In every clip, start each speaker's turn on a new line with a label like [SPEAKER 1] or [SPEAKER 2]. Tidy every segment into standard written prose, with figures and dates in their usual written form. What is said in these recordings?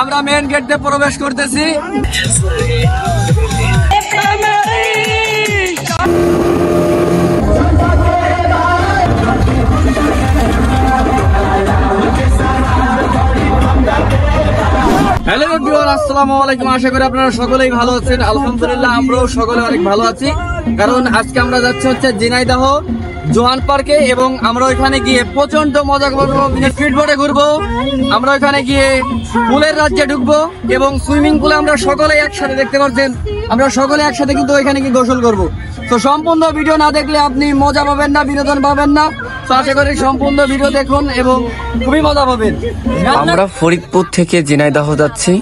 [SPEAKER 1] আমরা main gate দিয়ে প্রবেশ করতেছি। হ্যালো এভরিওয়ান, আসসালামু আলাইকুম। আশা করি আপনারা সকলেই ভালো আছেন। আলহামদুলিল্লাহ আমরাও সকলে অনেক ভালো আছি, কারণ আজকে আমরা যাচ্ছি হচ্ছে ঝিনাইদহ জোহান পার্কে এবং আমরা ওইখানে গিয়ে প্রচন্ড মজা করবো, স্পিড বোটে ঘুরবো, আমরা ওইখানে গিয়ে পুলের রাজ্যে ঢুকবো এবং সুইমিং পুলে আমরা সকলে একসাথে, দেখতে পাচ্ছেন আমরা সকলে একসাথে কিন্তু ওইখানে গিয়ে গোসল করবো। তো সম্পূর্ণ ভিডিও না দেখলে আপনি মজা পাবেন না, বিনোদন পাবেন না। তো আশা করি সম্পূর্ণ ভিডিও দেখুন এবং খুবই মজা পাবেন।
[SPEAKER 2] আমরা ফরিদপুর থেকে ঝিনাইদহ যাচ্ছি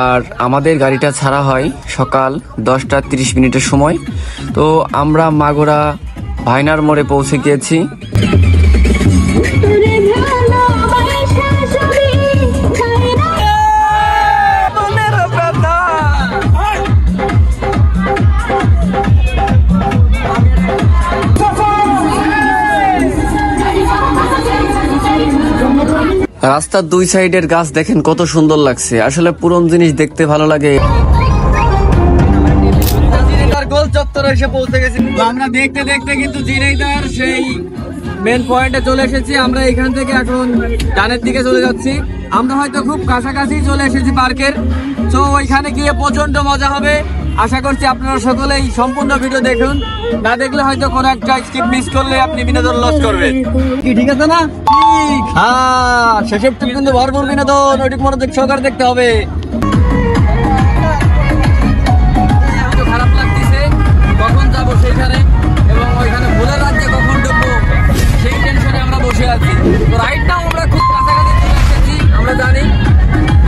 [SPEAKER 2] আর আমাদের গাড়িটা ছাড়া হয় সকাল 10:30 সময়। তো আমরা মাগুরা ভাইনার মোড়ে পৌঁছে গিয়েছি। রাস্তার দুই সাইডের গাছ দেখেন কত সুন্দর লাগছে, আসলে পুরনো জিনিস দেখতে ভালো লাগে।
[SPEAKER 1] গোল চত্বরে এসে পৌঁছে গেছি। আমরা দেখতে দেখতে কিন্তু ঝিনাইদহের সেই মেন পয়েন্টে চলে এসেছি। আমরা এখান থেকে এখন ডানের দিকে চলে যাচ্ছি। আমরা হয়তো খুব কাছাকাছি চলে এসেছি পার্কের। তো ওইখানে গিয়ে প্রচন্ড মজা হবে। আশা করছি আপনারা সকলেই সম্পূর্ণ ভিডিও দেখুন, না দেখলে হয়তো কোনো একটা স্কিপ মিস করলে আপনি বিনোদন লস করবেন। কি ঠিক আছে না? ঠিক। হ্যাঁ, শেষের কিন্তু ভরপুর বিনোদন, ওইটুকু মনোযোগ সহকারে দেখতে হবে। খারাপ লাগতেছে কখন যাবো সেইখানে এবং ওইখানে ভুলের রাজ্যে কখন ঢুকবো সেই টেনশনে আমরা বসে আছি। তো রাইট নাও আমরা খুব কাছাকাছি চলে এসেছি। আমরা জানি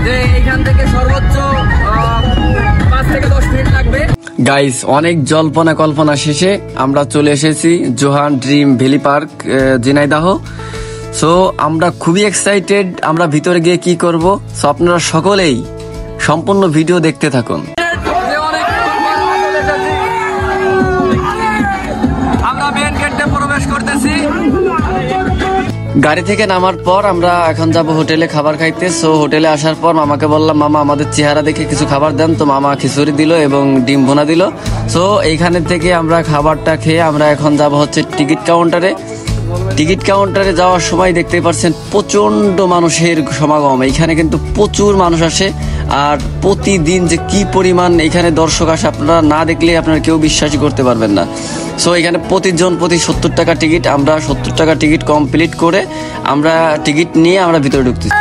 [SPEAKER 1] যে এইখান থেকে সর্বোচ্চ 5 থেকে 10 মিনিট লাগবে।
[SPEAKER 2] গাইস, অনেক জল্পনা কল্পনা শেষে আমরা চলে এসেছি Johan dream valley park Jhenaidah. So আমরা খুবই এক্সাইটেড আমরা ভিতরে গিয়ে কি করব। সো আপনারা সকলেই সম্পূর্ণ ভিডিও দেখতে থাকুন।
[SPEAKER 1] আমরা মেন গেটে প্রবেশ করতেছি।
[SPEAKER 2] গাড়ি থেকে নামার পর আমরা এখন যাব হোটেলে খাবার খাইতে। সো হোটেলে আসার পর মামাকে বললাম, মামা আমাদের চেহারা দেখে কিছু খাবার দেন। তো মামা খিচুড়ি দিল এবং ডিম ভুনা দিল। সো এইখানে থেকে আমরা খাবারটা খেয়ে আমরা এখন যাব হচ্ছে টিকিট কাউন্টারে। টিকিট কাউন্টারে যাওয়ার সময় দেখতে পাচ্ছেন প্রচন্ড মানুষের সমাগম। এইখানে কিন্তু প্রচুর মানুষ আসে আর প্রতিদিন যে কি পরিমাণ এখানে দর্শক আসে আপনারা না দেখলে আপনারা কেউ বিশ্বাসই করতে পারবেন না। সো এখানে প্রতি 70 টাকা টিকিট। আমরা 70 টাকা টিকিট কমপ্লিট করে আমরা টিকিট নিয়ে আমরা ভিতরে ঢুকতেছি।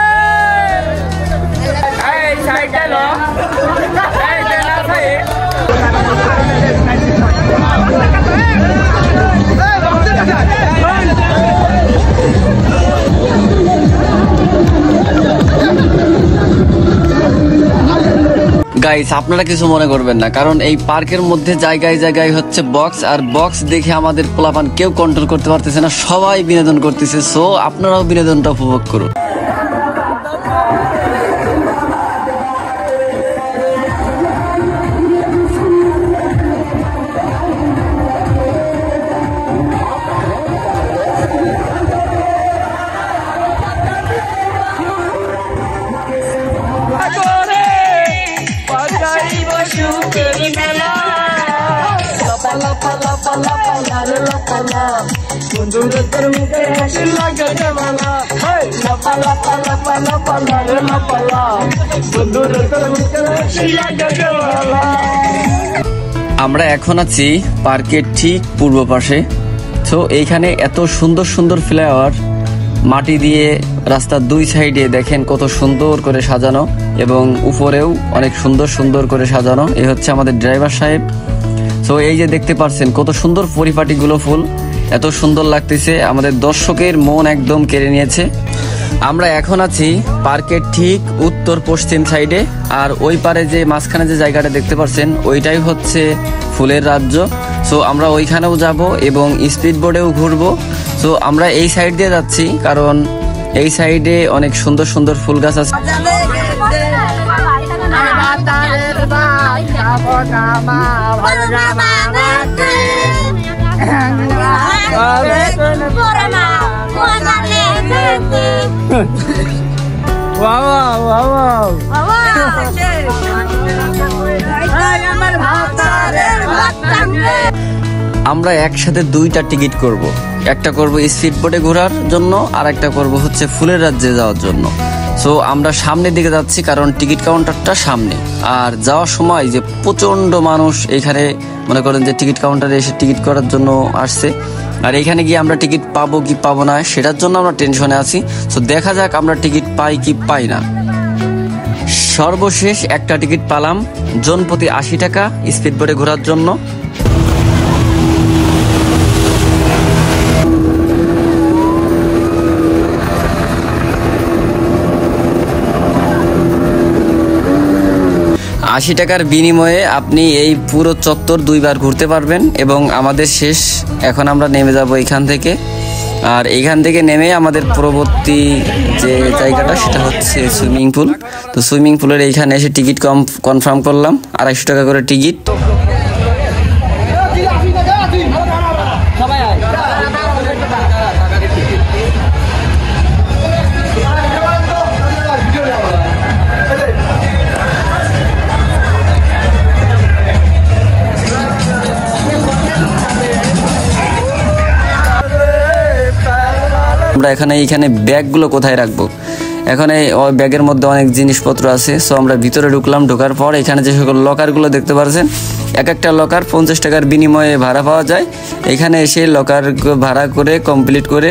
[SPEAKER 2] গাইস, আপনারা কিছু মনে করবেন না, কারণ এই পার্কের মধ্যে জায়গায় জায়গায় হচ্ছে বক্স, আর বক্স দেখে আমাদের পোলাপান কেউ কন্ট্রোল করতে পারতেছে না, সবাই বিনোদন করতেছে। সো আপনারাও বিনোদনটা উপভোগ করুন। আমরা এখন আছি পার্কের ঠিক পূর্ব পাশে। তো এইখানে এত সুন্দর সুন্দর ফ্লাওয়ার মাটি দিয়ে রাস্তার দুই সাইডে দেখেন কত সুন্দর করে সাজানো এবং উপরেও অনেক সুন্দর সুন্দর করে সাজানো। এই হচ্ছে আমাদের ড্রাইভার সাহেব। তো এই যে দেখতে পাচ্ছেন কত সুন্দর পরিপাটিগুলো ফুল, এত সুন্দর লাগতেছে, আমাদের দর্শকের মন একদম কেড়ে নিয়েছে। আমরা এখন আছি পার্কের ঠিক উত্তর পশ্চিম সাইডে, আর ওই পারে যে মাঝখানে যে জায়গাটা দেখতে পাচ্ছেন ওইটাই হচ্ছে ফুলের রাজ্য। সো আমরা ওইখানেও যাব এবং স্পিড বোর্ডেও ঘুরবো। সো আমরা এই সাইড দিয়ে যাচ্ছি কারণ এই সাইডে অনেক সুন্দর সুন্দর ফুল গাছ আছে।
[SPEAKER 1] Wow.
[SPEAKER 2] আমরা একসাথে দুইটা টিকিট করব, একটা করব স্পিড বোটে ঘোরার জন্য আর একটা করব হচ্ছে ফুলের রাজ্যে যাওয়ার জন্য। সো আমরা সামনের দিকে যাচ্ছি কারণ টিকিট কাউন্টারটা সামনে, আর যাওয়ার সময় যে প্রচন্ড মানুষ এখানে মনে করেন যে টিকিট কাউন্টারে এসে টিকিট করার জন্য আসছে, আর এখানে গিয়ে আমরা টিকিট পাবো কি পাবো না সেটার জন্য আমরা টেনশনে আছি। সো দেখা যাক আমরা টিকিট পাই কি পাই না। সর্বশেষ একটা টিকিট পালাম, জনপ্রতি 80 টাকা স্পিড বোটে ঘোরার জন্য। টাকার বিনিময়ে আপনি এই পুরো চত্বর 2 বার ঘুরতে পারবেন এবং আমাদের শেষ। এখন আমরা নেমে যাব এখান থেকে, আর এইখান থেকে নেমে আমাদের পরবর্তী যে জায়গাটা সেটা হচ্ছে সুইমিং পুল। তো সুইমিং পুলের এইখানে এসে টিকিট কনফার্ম করলাম, 250 টাকা করে টিকিট। আমরা এইখানে ব্যাগগুলো কোথায় রাখবো, এখানে ওই ব্যাগের মধ্যে অনেক জিনিসপত্র আছে। সো আমরা ভিতরে ঢুকলাম, ঢোকার পর এখানে যে সকল লকারগুলো দেখতে পাচ্ছেন, এক একটা লকার 50 টাকার বিনিময়ে ভাড়া পাওয়া যায়। এখানে এসে লকার ভাড়া করে কমপ্লিট করে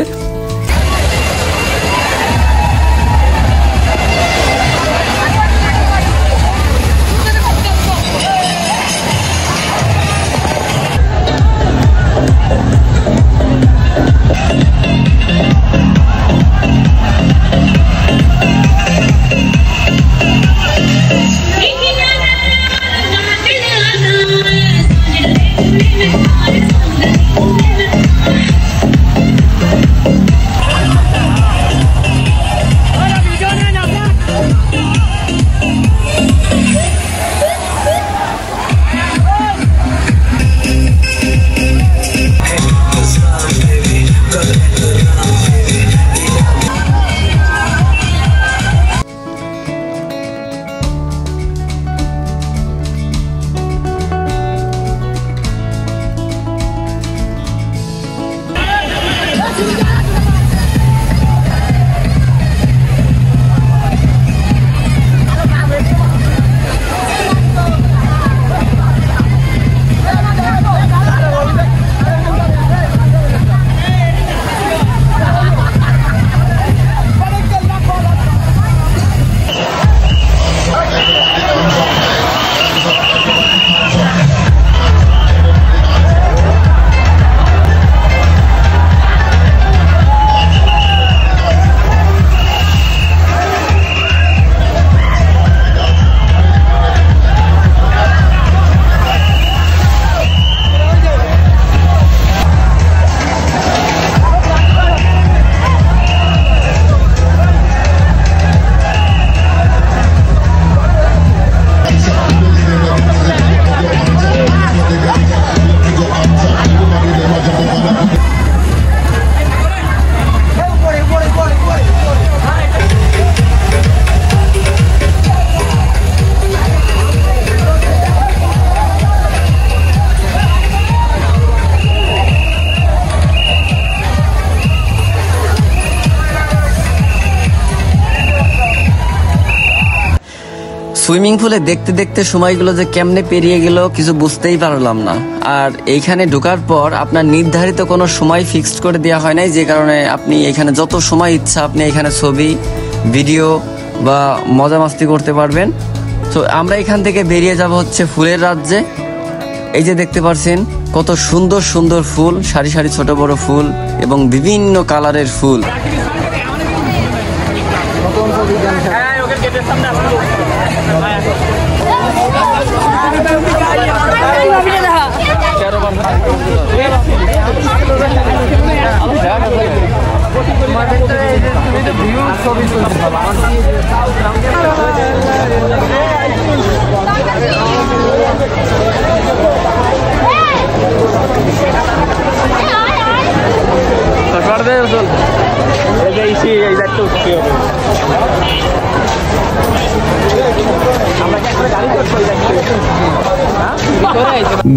[SPEAKER 2] সুইমিং পুলে দেখতে দেখতে সময়গুলো যে কেমনে পেরিয়ে গেল কিছু বুঝতেই পারলাম না। আর এইখানে ঢোকার পর আপনার নির্ধারিত কোনো সময় ফিক্সড করে দেওয়া হয় নাই, যে কারণে আপনি এখানে যত সময় ইচ্ছা আপনি এখানে ছবি, ভিডিও বা মজা মাস্তি করতে পারবেন। তো আমরা এখান থেকে বেরিয়ে যাব হচ্ছে ফুলের রাজ্যে। এই যে দেখতে পাচ্ছেন কত সুন্দর সুন্দর ফুল, সারি সারি ছোট বড় ফুল এবং বিভিন্ন কালারের ফুল।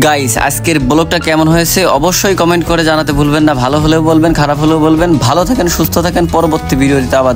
[SPEAKER 2] গাইস আজকের ব্লগটা কেমন হয়েছে অবশ্যই কমেন্ট করে জানাতে ভুলবেন না। ভালো হলেও বলবেন, খারাপ হলেও বলবেন। ভালো থাকেন, সুস্থ থাকেন। পরবর্তী ভিডিওতে আবার